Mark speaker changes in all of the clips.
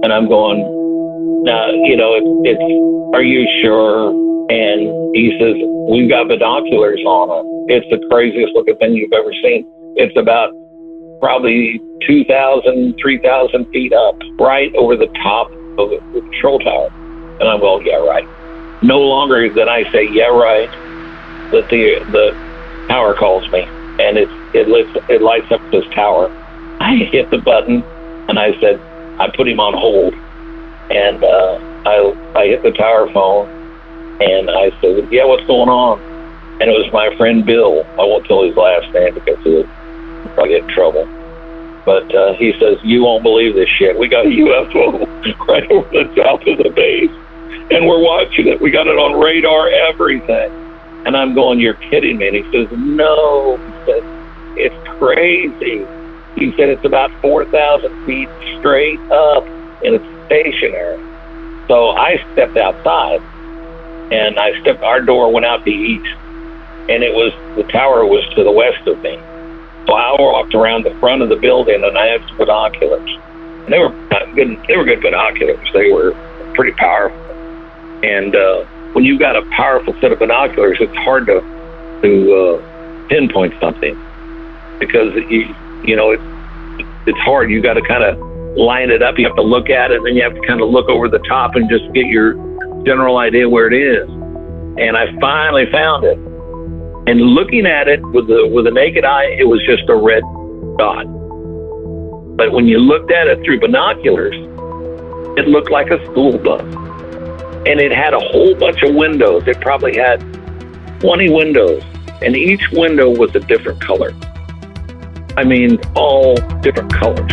Speaker 1: And I'm going, now, it's are you sure? And he says, we've got binoculars on it. It's the craziest looking thing you've ever seen. It's about probably 2,000, 3,000 feet up, right over the top of the control tower. And I'm going, yeah, right. No longer than I say, yeah, right, that the tower calls me, and it lights up this tower. I hit the button, and I said, I put him on hold, and I hit the tower phone, and I said, yeah, what's going on? And it was my friend Bill. I won't tell his last name because he'll probably get in trouble. But he says, you won't believe this shit. We got a UFO right over the top of the base, and we're watching it. We got it on radar, everything. And I'm going, you're kidding me. And he says, no. He said, it's crazy. He said, it's about 4,000 feet straight up, and it's stationary. So I stepped outside, and our door went out the east, and the tower was to the west of me. So I walked around the front of the building, and I had some binoculars. And they were good binoculars. They were pretty powerful. And when you've got a powerful set of binoculars, it's hard to pinpoint something because it's hard. You got to kind of line it up. You have to look at it, and then you have to kind of look over the top and just get your general idea where it is. And I finally found it. And looking at it with the naked eye, it was just a red dot. But when you looked at it through binoculars, it looked like a school bus. And it had a whole bunch of windows. It probably had 20 windows, and each window was a different color. I mean, all different colors.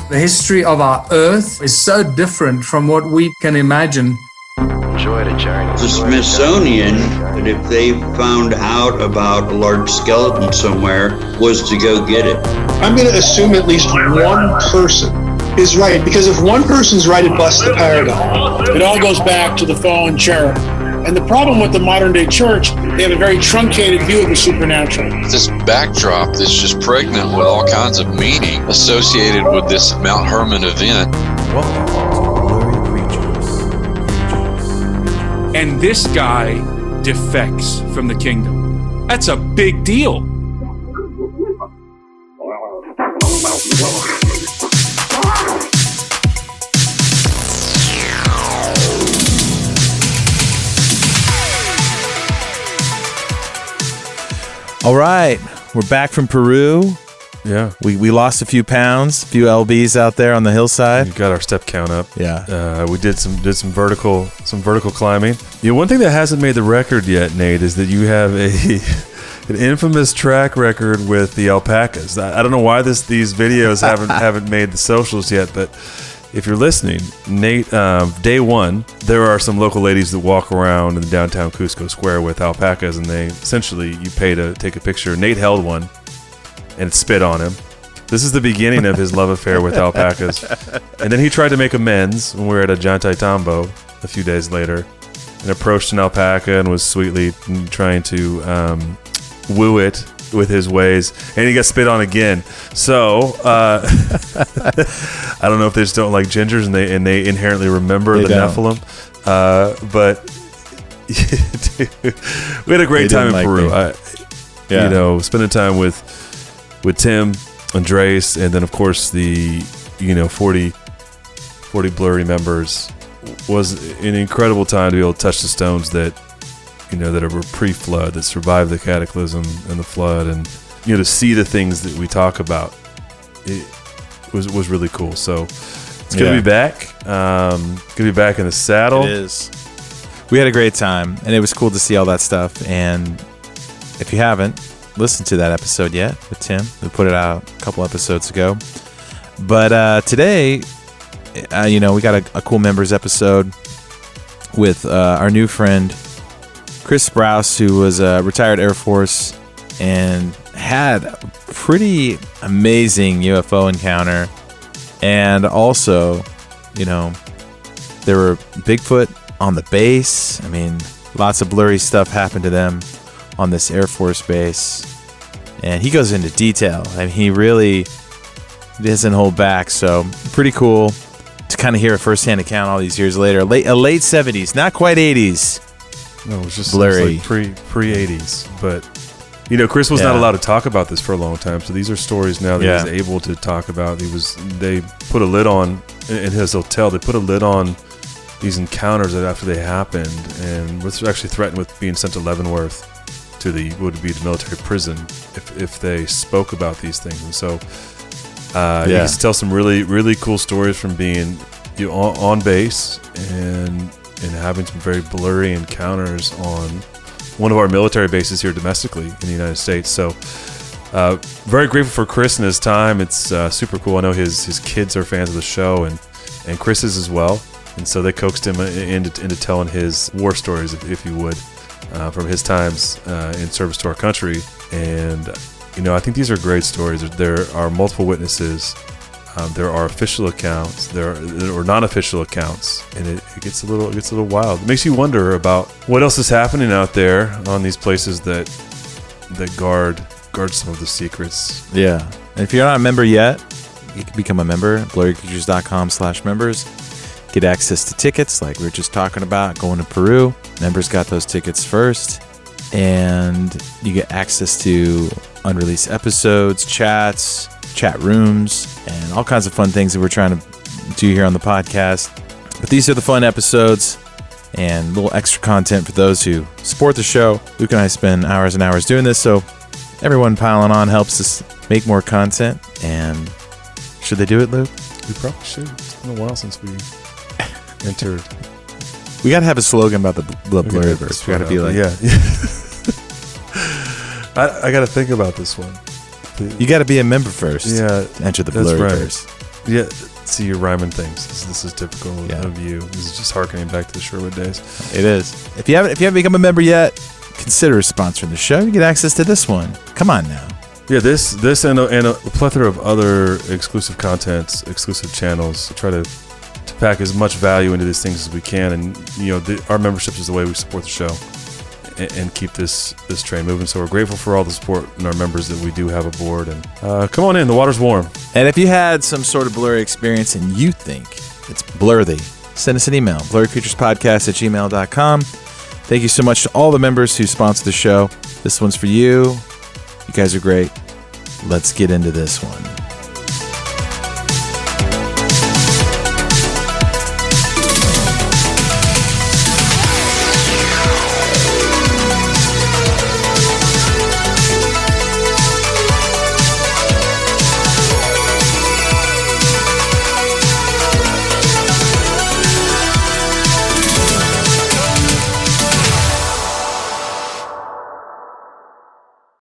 Speaker 2: The history of our Earth is so different from what we can imagine.
Speaker 3: Enjoy the journey.
Speaker 4: The Smithsonian, that if they found out about a large skeleton somewhere, was to go get it.
Speaker 5: I'm going to assume at least one person is right, because if one person's right, it busts the paradigm.
Speaker 6: It all goes back to the fallen cherub. And the problem with the modern day church, they have a very truncated view of the supernatural.
Speaker 7: This backdrop that's just pregnant with all kinds of meaning associated with this Mount Hermon event.
Speaker 8: Welcome to Blurry Creatures.
Speaker 9: And this guy defects from the kingdom. That's a big deal.
Speaker 8: All right, we're back from Peru.
Speaker 10: Yeah,
Speaker 8: we lost a few pounds, a few lbs out there on the hillside.
Speaker 10: We got our step count up.
Speaker 8: Yeah,
Speaker 10: we did some vertical climbing. One thing that hasn't made the record yet, Nate, is that you have an infamous track record with the alpacas. I don't know why these videos haven't made the socials yet, but if you're listening, Nate, day one, there are some local ladies that walk around in the downtown Cusco Square with alpacas, and they essentially, you pay to take a picture. Nate held one and spit on him. This is the beginning of his love affair with alpacas. And then he tried to make amends when we were at a Jantai Tambo a few days later and approached an alpaca and was sweetly trying to woo it with his ways, and he got spit on again. So I don't know if they just don't like gingers and they inherently remember the Nephilim, but we had a great time in Peru. Spending time with Tim, Andres, and then of course the 40 Blurry members was an incredible time to be able to touch the stones that were pre-flood, that survived the cataclysm and the flood, and to see the things that we talk about, it was really cool. So it's good to be back. Good to be back in the saddle.
Speaker 8: It is. We had a great time, and it was cool to see all that stuff. And if you haven't listened to that episode yet with Tim, we put it out a couple episodes ago. But today, we got a cool members episode with our new friend Chris Sprouse, who was a retired Air Force and had a pretty amazing UFO encounter. And also, there were Bigfoot on the base. I mean, lots of blurry stuff happened to them on this Air Force base. And he goes into detail. I mean, he really doesn't hold back. So pretty cool to kind of hear a firsthand account all these years later. Late 70s, not quite 80s.
Speaker 10: No, it was just
Speaker 8: blurry.
Speaker 10: Like pre-80s. But, you know, Chris was not allowed to talk about this for a long time. So these are stories now that he's able to talk about. They put a lid on, in his hotel, they put a lid on these encounters that after they happened, and was actually threatened with being sent to Leavenworth to the military prison if they spoke about these things. And so he gets to tell some really, really cool stories from being on base and having some very blurry encounters on one of our military bases here domestically in the United States. So very grateful for Chris and his time. It's super cool. I know his kids are fans of the show, and Chris is as well. And so they coaxed him into telling his war stories, if you would, from his times in service to our country. And, you know, I think these are great stories. There are multiple witnesses. There are official accounts. There are non-official accounts, and it gets a little wild. It makes you wonder about what else is happening out there on these places that guard some of the secrets.
Speaker 8: Yeah, and if you're not a member yet, you can become a member. blurrycreatures.com/members. Get access to tickets like we were just talking about, going to Peru. Members got those tickets first. And you get access to unreleased episodes, chats, chat rooms, and all kinds of fun things that we're trying to do here on the podcast. But these are the fun episodes and a little extra content for those who support the show. Luke and I spend hours and hours doing this, so everyone piling on helps us make more content. And should they do it, Luke?
Speaker 10: We probably should. It's been a while since we entered.
Speaker 8: We got to have a slogan about the Blurryverse. We got to be like,
Speaker 10: I got to think about this one.
Speaker 8: You got to be a member first.
Speaker 10: Yeah,
Speaker 8: to enter the Blurryverse.
Speaker 10: Right. Yeah, see, you're rhyming things. This is typical of you. This is just harkening back to the Sherwood days.
Speaker 8: It is. If you haven't become a member yet, consider sponsoring the show. You get access to this one. Come on now.
Speaker 10: Yeah, this and a plethora of other exclusive contents, exclusive channels. Try to pack as much value into these things as we can, and you know, our memberships is the way we support the show and keep this train moving. So we're grateful for all the support and our members that we do have aboard. And come on in, the water's warm.
Speaker 8: And if you had some sort of blurry experience and you think it's blurry, send us an email, blurrycreaturespodcast@gmail.com. Thank you so much to all the members who sponsor the show. This one's for you. You guys are great. Let's get into this one.